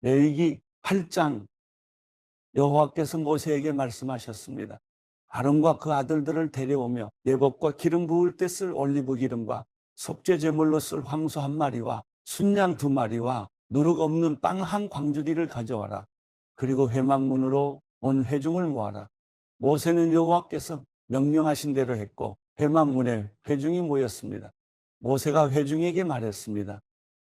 레위기 8장 여호와께서 모세에게 말씀하셨습니다. 아론과 그 아들들을 데려오며 예복과 기름 부을 때 쓸 올리브 기름과 속죄 제물로 쓸 황소 한 마리와 순양 두 마리와 누룩 없는 빵 한 광주리를 가져와라. 그리고 회막문으로 온 회중을 모아라. 모세는 여호와께서 명령하신 대로 했고 회막문에 회중이 모였습니다. 모세가 회중에게 말했습니다.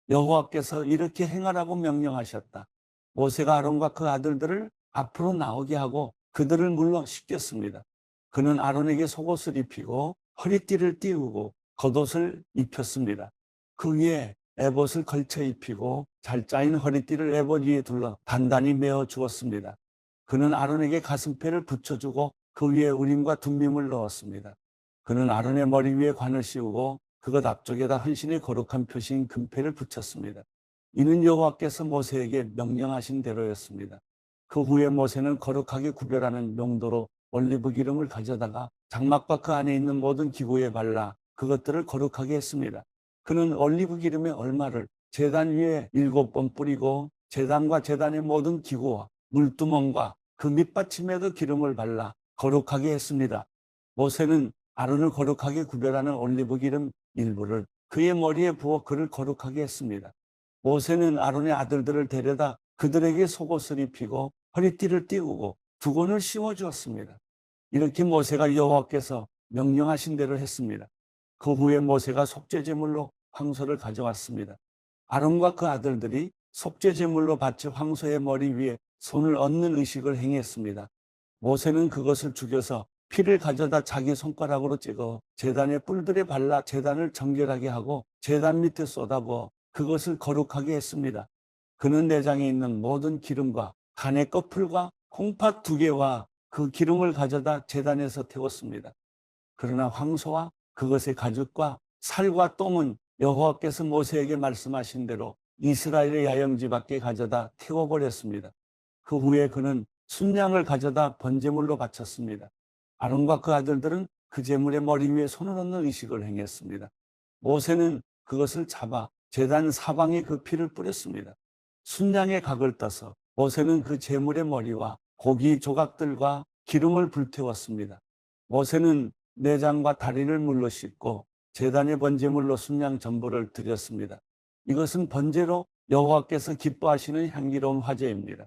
여호와께서 이렇게 행하라고 명령하셨다. 모세가 아론과 그 아들들을 앞으로 나오게 하고 그들을 물러시켰습니다. 그는 아론에게 속옷을 입히고 허리띠를 띄우고 겉옷을 입혔습니다. 그 위에 에봇을 걸쳐 입히고 잘 짜인 허리띠를 에봇 위에 둘러 단단히 메어 주었습니다. 그는 아론에게 가슴패를 붙여주고 그 위에 우림과 둠밈을 넣었습니다. 그는 아론의 머리 위에 관을 씌우고 그것 앞쪽에다 헌신의 거룩한 표시인 금패를 붙였습니다. 이는 여호와께서 모세에게 명령하신 대로였습니다. 그 후에 모세는 거룩하게 구별하는 용도로 올리브 기름을 가져다가 장막과 그 안에 있는 모든 기구에 발라 그것들을 거룩하게 했습니다. 그는 올리브 기름의 얼마를 제단 위에 7번 뿌리고 제단과 제단의 모든 기구와 물두멍과 그 밑받침에도 기름을 발라 거룩하게 했습니다. 모세는 아론을 거룩하게 구별하는 올리브 기름 일부를 그의 머리에 부어 그를 거룩하게 했습니다. 모세는 아론의 아들들을 데려다 그들에게 속옷을 입히고 허리띠를 띄우고 두건을 씌워 주었습니다. 이렇게 모세가 여호와께서 명령하신 대로 했습니다. 그 후에 모세가 속죄제물로 황소를 가져왔습니다. 아론과 그 아들들이 속죄제물로 바쳐 황소의 머리 위에 손을 얹는 의식을 행했습니다. 모세는 그것을 죽여서 피를 가져다 자기 손가락으로 찍어 제단의 뿔들에 발라 제단을 정결하게 하고 제단 밑에 쏟아부어 그것을 거룩하게 했습니다. 그는 내장에 있는 모든 기름과 간의 꺼풀과 콩팥 2개와 그 기름을 가져다 제단에서 태웠습니다. 그러나 황소와 그것의 가죽과 살과 똥은 여호와께서 모세에게 말씀하신 대로 이스라엘의 야영지 밖에 가져다 태워버렸습니다. 그 후에 그는 순양을 가져다 번제물로 바쳤습니다. 아론과 그 아들들은 그 제물의 머리 위에 손을 얹는 의식을 행했습니다. 모세는 그것을 잡아 제단 사방에 그 피를 뿌렸습니다. 순양의 각을 떠서 모세는 그 제물의 머리와 고기 조각들과 기름을 불태웠습니다. 모세는 내장과 다리를 물로 씻고 제단의 번제물로 순양 전부를 드렸습니다. 이것은 번제로 여호와께서 기뻐하시는 향기로운 화제입니다.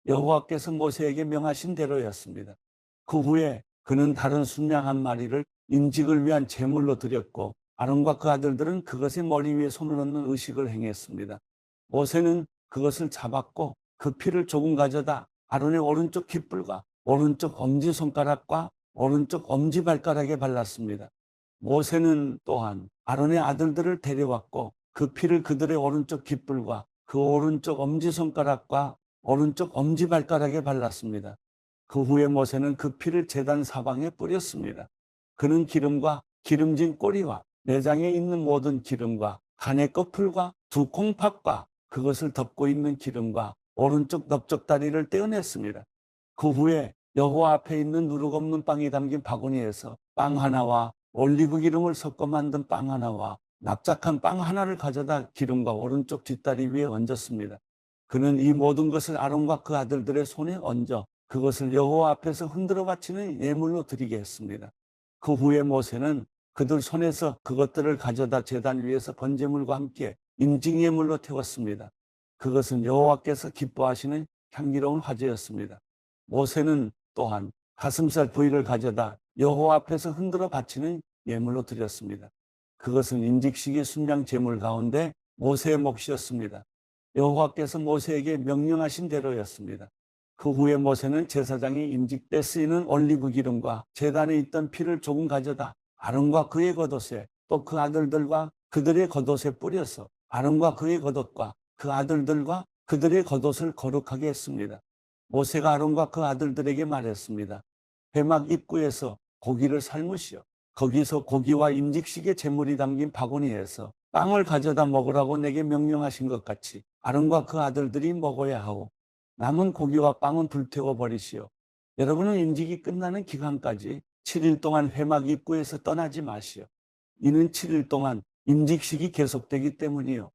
여호와께서 모세에게 명하신 대로였습니다. 그 후에 그는 다른 순양 한 마리를 인직을 위한 제물로 드렸고 아론과 그 아들들은 그것의 머리 위에 손을 얹는 의식을 행했습니다. 모세는 그것을 잡았고 그 피를 조금 가져다 아론의 오른쪽 깃불과 오른쪽 엄지손가락과 오른쪽 엄지발가락에 발랐습니다. 모세는 또한 아론의 아들들을 데려왔고 그 피를 그들의 오른쪽 깃불과 그 오른쪽 엄지손가락과 오른쪽 엄지발가락에 발랐습니다. 그 후에 모세는 그 피를 제단 사방에 뿌렸습니다. 그는 기름과 기름진 꼬리와 내장에 있는 모든 기름과 간의 꺼풀과 두 콩팥과 그것을 덮고 있는 기름과 오른쪽 넓적다리를 떼어냈습니다. 그 후에 여호와 앞에 있는 누룩 없는 빵이 담긴 바구니에서 빵 하나와 올리브 기름을 섞어 만든 빵 하나와 납작한 빵 하나를 가져다 기름과 오른쪽 뒷다리 위에 얹었습니다. 그는 이 모든 것을 아론과 그 아들들의 손에 얹어 그것을 여호와 앞에서 흔들어 바치는 예물로 드리게 했습니다. 그 후에 모세는 그들 손에서 그것들을 가져다 제단 위에서 번제물과 함께 임직예물로 태웠습니다. 그것은 여호와께서 기뻐하시는 향기로운 화제였습니다. 모세는 또한 가슴살 부위를 가져다 여호와 앞에서 흔들어 바치는 예물로 드렸습니다. 그것은 인직식의 순양 제물 가운데 모세의 몫이었습니다. 여호와께서 모세에게 명령하신 대로였습니다. 그 후에 모세는 제사장이 임직 때 쓰이는 올리브 기름과 제단에 있던 피를 조금 가져다 아론과 그의 겉옷에 또 그 아들들과 그들의 겉옷에 뿌려서 아론과 그의 겉옷과 그 아들들과 그들의 겉옷을 거룩하게 했습니다. 모세가 아론과 그 아들들에게 말했습니다. 회막 입구에서 고기를 삶으시어 거기서 고기와 임직식의 제물이 담긴 바구니에서 빵을 가져다 먹으라고 내게 명령하신 것 같이 아론과 그 아들들이 먹어야 하고 남은 고기와 빵은 불태워 버리시오. 여러분은 임직이 끝나는 기간까지 7일 동안 회막 입구에서 떠나지 마시오. 이는 7일 동안 임직식이 계속되기 때문이요.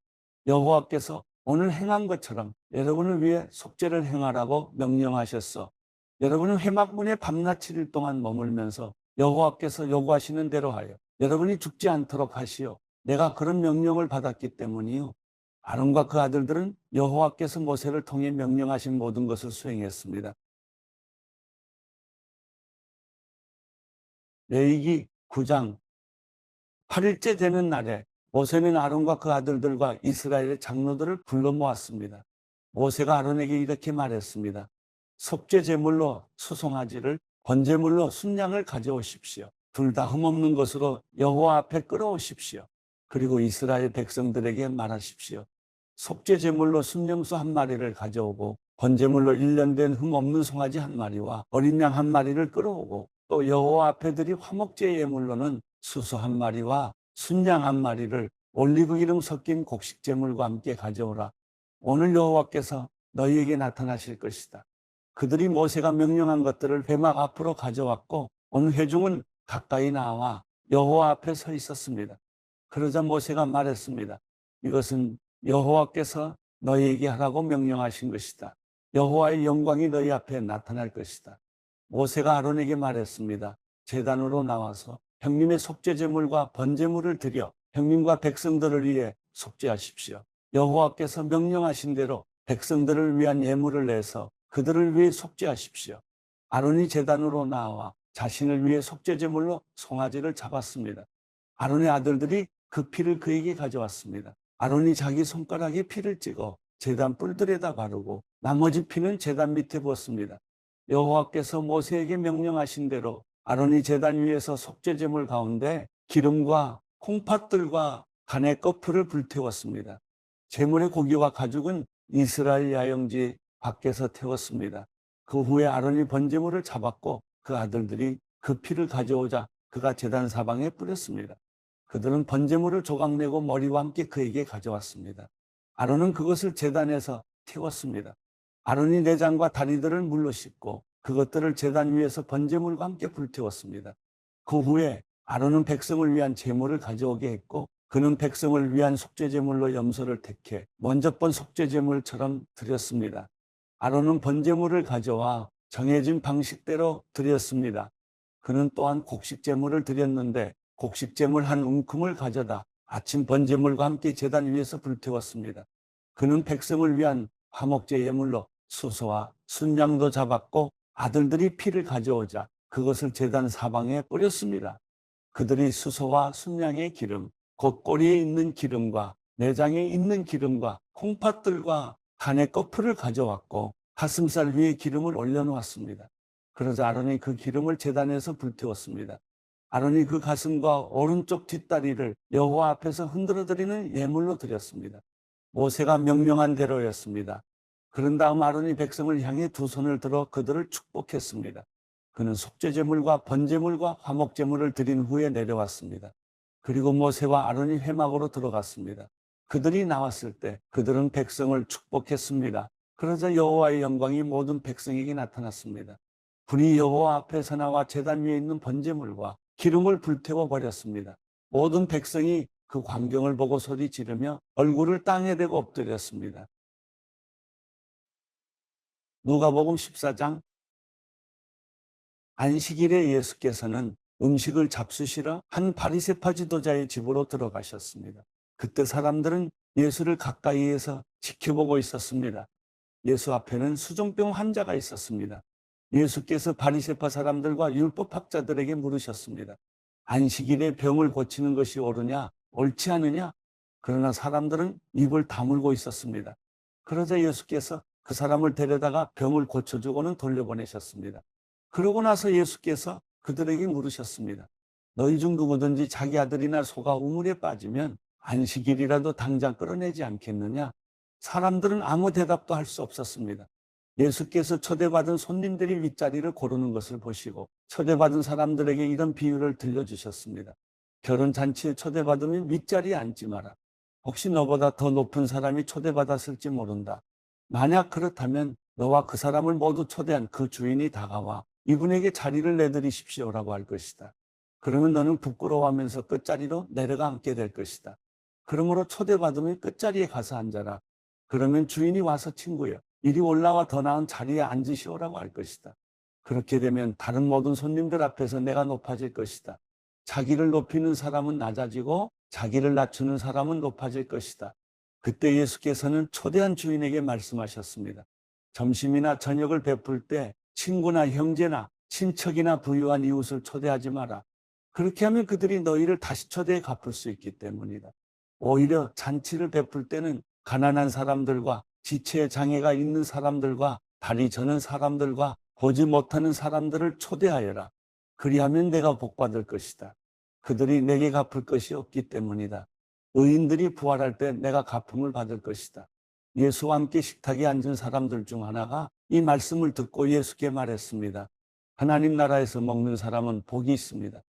여호와께서 오늘 행한 것처럼 여러분을 위해 속죄를 행하라고 명령하셨어. 여러분은 회막문에 밤낮 7일 동안 머물면서 여호와께서 요구하시는 대로 하여 여러분이 죽지 않도록 하시오. 내가 그런 명령을 받았기 때문이요. 아론과 그 아들들은 여호와께서 모세를 통해 명령하신 모든 것을 수행했습니다. 레위기 9장 8일째 되는 날에 모세는 아론과 그 아들들과 이스라엘의 장로들을 불러 모았습니다. 모세가 아론에게 이렇게 말했습니다. 속죄 제물로 수송아지를, 번제물로 순양을 가져오십시오. 둘 다 흠없는 것으로 여호와 앞에 끌어오십시오. 그리고 이스라엘 백성들에게 말하십시오. 속죄 제물로 순명수 한 마리를 가져오고 번제물로 1년 된 흠없는 송아지 한 마리와 어린 양 한 마리를 끌어오고 또 여호와 앞에 드릴 화목제 예물로는 수소 한 마리와 순양 한 마리를 올리브 기름 섞인 곡식 제물과 함께 가져오라. 오늘 여호와께서 너희에게 나타나실 것이다. 그들이 모세가 명령한 것들을 회막 앞으로 가져왔고 온 회중은 가까이 나와 여호와 앞에 서 있었습니다. 그러자 모세가 말했습니다. 이것은 여호와께서 너희에게 하라고 명령하신 것이다. 여호와의 영광이 너희 앞에 나타날 것이다. 모세가 아론에게 말했습니다. 제단으로 나와서 형님의 속죄 제물과 번제물을 드려 형님과 백성들을 위해 속죄하십시오. 여호와께서 명령하신 대로 백성들을 위한 예물을 내서 그들을 위해 속죄하십시오. 아론이 제단으로 나와 자신을 위해 속죄 제물로 송아지를 잡았습니다. 아론의 아들들이 그 피를 그에게 가져왔습니다. 아론이 자기 손가락에 피를 찍어 제단 뿔들에다 바르고 나머지 피는 제단 밑에 부었습니다. 여호와께서 모세에게 명령하신 대로 아론이 제단 위에서 속죄 제물 가운데 기름과 콩팥들과 간의 거풀을 불태웠습니다. 제물의 고기와 가죽은 이스라엘 야영지 밖에서 태웠습니다. 그 후에 아론이 번제물을 잡았고 그 아들들이 그 피를 가져오자 그가 제단 사방에 뿌렸습니다. 그들은 번제물을 조각내고 머리와 함께 그에게 가져왔습니다. 아론은 그것을 제단에서 태웠습니다. 아론이 내장과 다리들을 물로 씻고 그것들을 제단 위에서 번제물과 함께 불태웠습니다. 그 후에 아론은 백성을 위한 제물을 가져오게 했고 그는 백성을 위한 속죄제물로 염소를 택해 먼저 번 속죄제물처럼 드렸습니다. 아론은 번제물을 가져와 정해진 방식대로 드렸습니다. 그는 또한 곡식제물을 드렸는데 곡식제물 한 움큼을 가져다 아침 번제물과 함께 제단 위에서 불태웠습니다. 그는 백성을 위한 화목제 예물로 수소와 순양도 잡았고 아들들이 피를 가져오자 그것을 제단 사방에 뿌렸습니다. 그들이 수소와 순양의 기름, 곧 꼬리에 있는 기름과 내장에 있는 기름과 콩팥들과 간의 거풀을 가져왔고 가슴살 위에 기름을 올려놓았습니다. 그러자 아론이 그 기름을 제단에서 불태웠습니다. 아론이 그 가슴과 오른쪽 뒷다리를 여호와 앞에서 흔들어드리는 예물로 드렸습니다. 모세가 명령한 대로였습니다. 그런 다음 아론이 백성을 향해 두 손을 들어 그들을 축복했습니다. 그는 속죄제물과 번제물과 화목제물을 드린 후에 내려왔습니다. 그리고 모세와 아론이 회막으로 들어갔습니다. 그들이 나왔을 때 그들은 백성을 축복했습니다. 그러자 여호와의 영광이 모든 백성에게 나타났습니다. 불이 여호와 앞에서 나와 제단 위에 있는 번제물과 기름을 불태워 버렸습니다. 모든 백성이 그 광경을 보고 소리 지르며 얼굴을 땅에 대고 엎드렸습니다. 누가복음 14장. 안식일에 예수께서는 음식을 잡수시러 한 바리새파 지도자의 집으로 들어가셨습니다. 그때 사람들은 예수를 가까이에서 지켜보고 있었습니다. 예수 앞에는 수종병 환자가 있었습니다. 예수께서 바리새파 사람들과 율법학자들에게 물으셨습니다. 안식일에 병을 고치는 것이 옳으냐, 옳지 않으냐? 그러나 사람들은 입을 다물고 있었습니다. 그러자 예수께서 그 사람을 데려다가 병을 고쳐주고는 돌려보내셨습니다. 그러고 나서 예수께서 그들에게 물으셨습니다. 너희 중 누구든지 자기 아들이나 소가 우물에 빠지면 안식일이라도 당장 끌어내지 않겠느냐? 사람들은 아무 대답도 할 수 없었습니다. 예수께서 초대받은 손님들이 윗자리를 고르는 것을 보시고 초대받은 사람들에게 이런 비유를 들려주셨습니다. 결혼잔치에 초대받으면 윗자리에 앉지 마라. 혹시 너보다 더 높은 사람이 초대받았을지 모른다. 만약 그렇다면 너와 그 사람을 모두 초대한 그 주인이 다가와 이분에게 자리를 내드리십시오라고 할 것이다. 그러면 너는 부끄러워하면서 끝자리로 내려가 앉게 될 것이다. 그러므로 초대받으면 끝자리에 가서 앉아라. 그러면 주인이 와서 친구여, 이리 올라와 더 나은 자리에 앉으시오라고 할 것이다. 그렇게 되면 다른 모든 손님들 앞에서 내가 높아질 것이다. 자기를 높이는 사람은 낮아지고 자기를 낮추는 사람은 높아질 것이다. 그때 예수께서는 초대한 주인에게 말씀하셨습니다. 점심이나 저녁을 베풀 때 친구나 형제나 친척이나 부유한 이웃을 초대하지 마라. 그렇게 하면 그들이 너희를 다시 초대해 갚을 수 있기 때문이다. 오히려 잔치를 베풀 때는 가난한 사람들과 지체에 장애가 있는 사람들과 다리 저는 사람들과 보지 못하는 사람들을 초대하여라. 그리하면 내가 복받을 것이다. 그들이 내게 갚을 것이 없기 때문이다. 의인들이 부활할 때 내가 갚음을 받을 것이다. 예수와 함께 식탁에 앉은 사람들 중 하나가 이 말씀을 듣고 예수께 말했습니다. 하나님 나라에서 먹는 사람은 복이 있습니다.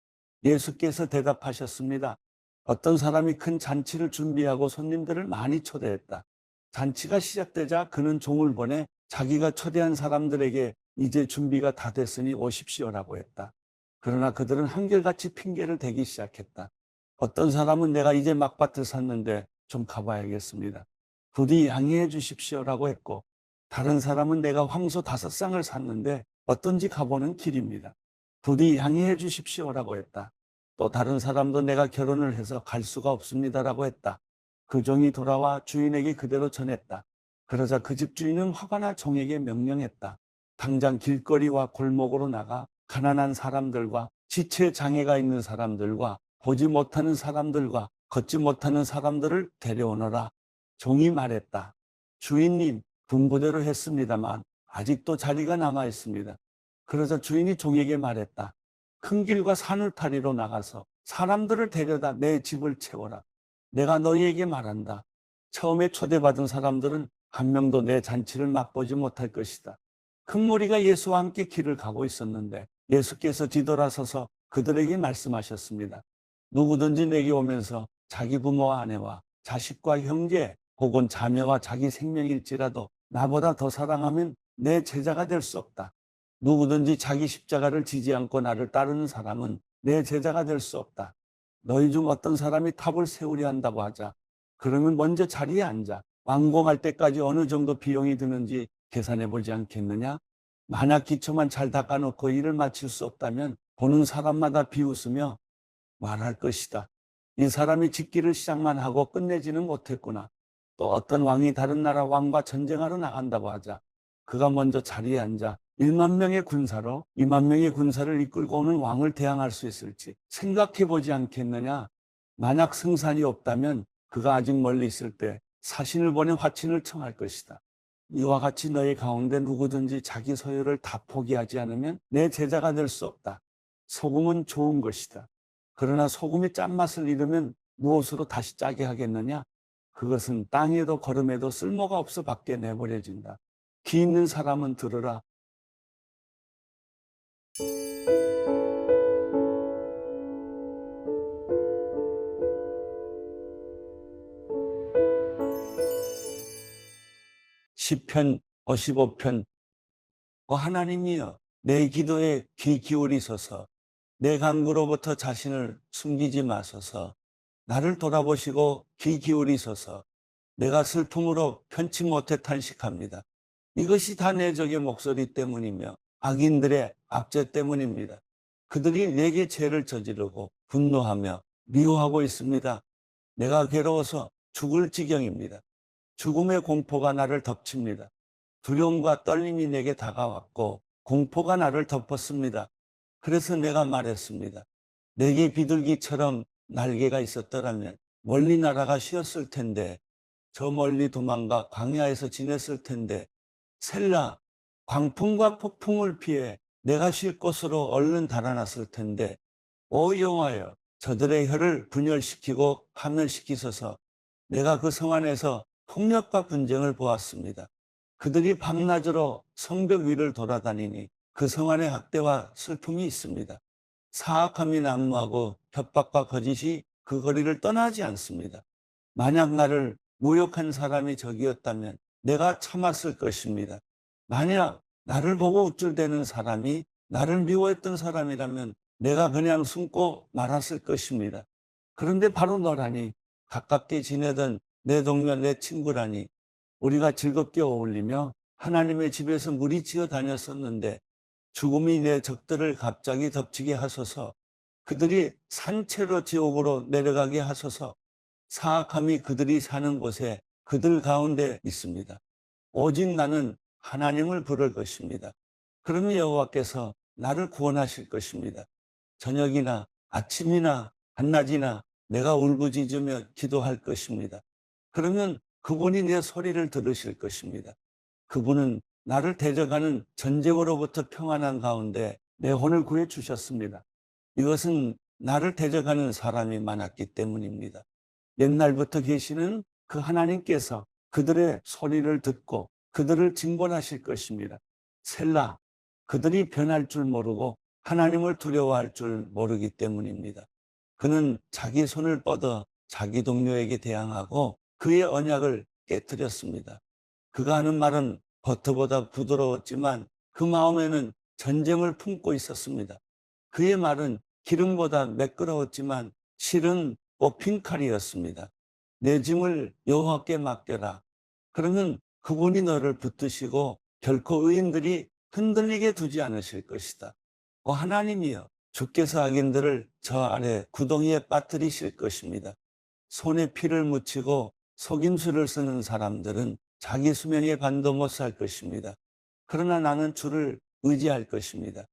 예수께서 대답하셨습니다. 어떤 사람이 큰 잔치를 준비하고 손님들을 많이 초대했다. 잔치가 시작되자 그는 종을 보내 자기가 초대한 사람들에게 이제 준비가 다 됐으니 오십시오라고 했다. 그러나 그들은 한결같이 핑계를 대기 시작했다. 어떤 사람은 내가 이제 막밭을 샀는데 좀 가봐야겠습니다. 부디 양해해 주십시오라고 했고, 다른 사람은 내가 황소 5쌍을 샀는데 어떤지 가보는 길입니다. 부디 양해해 주십시오라고 했다. 또 다른 사람도 내가 결혼을 해서 갈 수가 없습니다라고 했다. 그 종이 돌아와 주인에게 그대로 전했다. 그러자 그 집 주인은 화가 나 종에게 명령했다. 당장 길거리와 골목으로 나가 가난한 사람들과 지체 장애가 있는 사람들과 보지 못하는 사람들과 걷지 못하는 사람들을 데려오너라. 종이 말했다. 주인님, 분부대로 했습니다만 아직도 자리가 남아 있습니다. 그러자 주인이 종에게 말했다. 큰 길과 산울타리로 나가서 사람들을 데려다 내 집을 채워라. 내가 너희에게 말한다. 처음에 초대받은 사람들은 한 명도 내 잔치를 맛보지 못할 것이다. 큰 무리가 예수와 함께 길을 가고 있었는데 예수께서 뒤돌아서서 그들에게 말씀하셨습니다. 누구든지 내게 오면서 자기 부모와 아내와 자식과 형제 혹은 자녀와 자기 생명일지라도 나보다 더 사랑하면 내 제자가 될 수 없다. 누구든지 자기 십자가를 지지 않고 나를 따르는 사람은 내 제자가 될 수 없다. 너희 중 어떤 사람이 탑을 세우려 한다고 하자. 그러면 먼저 자리에 앉아 완공할 때까지 어느 정도 비용이 드는지 계산해 보지 않겠느냐? 만약 기초만 잘 닦아놓고 일을 마칠 수 없다면 보는 사람마다 비웃으며 말할 것이다. 이 사람이 짓기를 시작만 하고 끝내지는 못했구나. 또 어떤 왕이 다른 나라 왕과 전쟁하러 나간다고 하자. 그가 먼저 자리에 앉아 1만 명의 군사로 2만 명의 군사를 이끌고 오는 왕을 대항할 수 있을지 생각해 보지 않겠느냐. 만약 승산이 없다면 그가 아직 멀리 있을 때 사신을 보내 화친을 청할 것이다. 이와 같이 너희 가운데 누구든지 자기 소유를 다 포기하지 않으면 내 제자가 될 수 없다. 소금은 좋은 것이다. 그러나 소금이 짠맛을 잃으면 무엇으로 다시 짜게 하겠느냐? 그것은 땅에도 거름에도 쓸모가 없어 밖에 내버려진다. 귀 있는 사람은 들으라. 시편 55편. 하나님이여, 내 기도에 귀 기울이소서. 내 간구로부터 자신을 숨기지 마소서. 나를 돌아보시고 귀 기울이소서. 내가 슬픔으로 편치 못해 탄식합니다. 이것이 다 내 적의 목소리 때문이며 악인들의 압제 때문입니다. 그들이 내게 죄를 저지르고 분노하며 미워하고 있습니다. 내가 괴로워서 죽을 지경입니다. 죽음의 공포가 나를 덮칩니다. 두려움과 떨림이 내게 다가왔고 공포가 나를 덮었습니다. 그래서 내가 말했습니다. 내게 비둘기처럼 날개가 있었더라면 멀리 날아가 쉬었을 텐데, 저 멀리 도망가 광야에서 지냈을 텐데, 셀라, 광풍과 폭풍을 피해 내가 쉴 곳으로 얼른 달아났을 텐데, 오 여호와여, 저들의 혀를 분열시키고 파멸시키소서. 내가 그 성 안에서 폭력과 분쟁을 보았습니다. 그들이 밤낮으로 성벽 위를 돌아다니니 그 성 안에 학대와 슬픔이 있습니다. 사악함이 난무하고 협박과 거짓이 그 거리를 떠나지 않습니다. 만약 나를 모욕한 사람이 적이었다면 내가 참았을 것입니다. 만약 나를 보고 우쭐대는 사람이 나를 미워했던 사람이라면 내가 그냥 숨고 말았을 것입니다. 그런데 바로 너라니, 가깝게 지내던 내 동료, 내 친구라니, 우리가 즐겁게 어울리며 하나님의 집에서 무리지어 다녔었는데 죽음이 내 적들을 갑자기 덮치게 하소서. 그들이 산채로 지옥으로 내려가게 하소서. 사악함이 그들이 사는 곳에 그들 가운데 있습니다. 오직 나는 하나님을 부를 것입니다. 그러면 여호와께서 나를 구원하실 것입니다. 저녁이나 아침이나 한낮이나 내가 울부짖으며 기도할 것입니다. 그러면 그분이 내 소리를 들으실 것입니다. 그분은 나를 데려가는 전쟁으로부터 평안한 가운데 내 혼을 구해 주셨습니다. 이것은 나를 데려가는 사람이 많았기 때문입니다. 옛날부터 계시는 그 하나님께서 그들의 소리를 듣고 그들을 징벌하실 것입니다. 셀라, 그들이 변할 줄 모르고 하나님을 두려워할 줄 모르기 때문입니다. 그는 자기 손을 뻗어 자기 동료에게 대항하고 그의 언약을 깨뜨렸습니다. 그가 하는 말은 버터보다 부드러웠지만 그 마음에는 전쟁을 품고 있었습니다. 그의 말은 기름보다 매끄러웠지만 실은 뽑힌 칼이었습니다. 내 짐을 여호와께 맡겨라. 그러면 그분이 너를 붙드시고 결코 의인들이 흔들리게 두지 않으실 것이다. 하나님이여, 주께서 악인들을 저 아래 구덩이에 빠뜨리실 것입니다. 손에 피를 묻히고 속임수를 쓰는 사람들은 자기 수명의 반도 못 살 것입니다. 그러나 나는 주를 의지할 것입니다.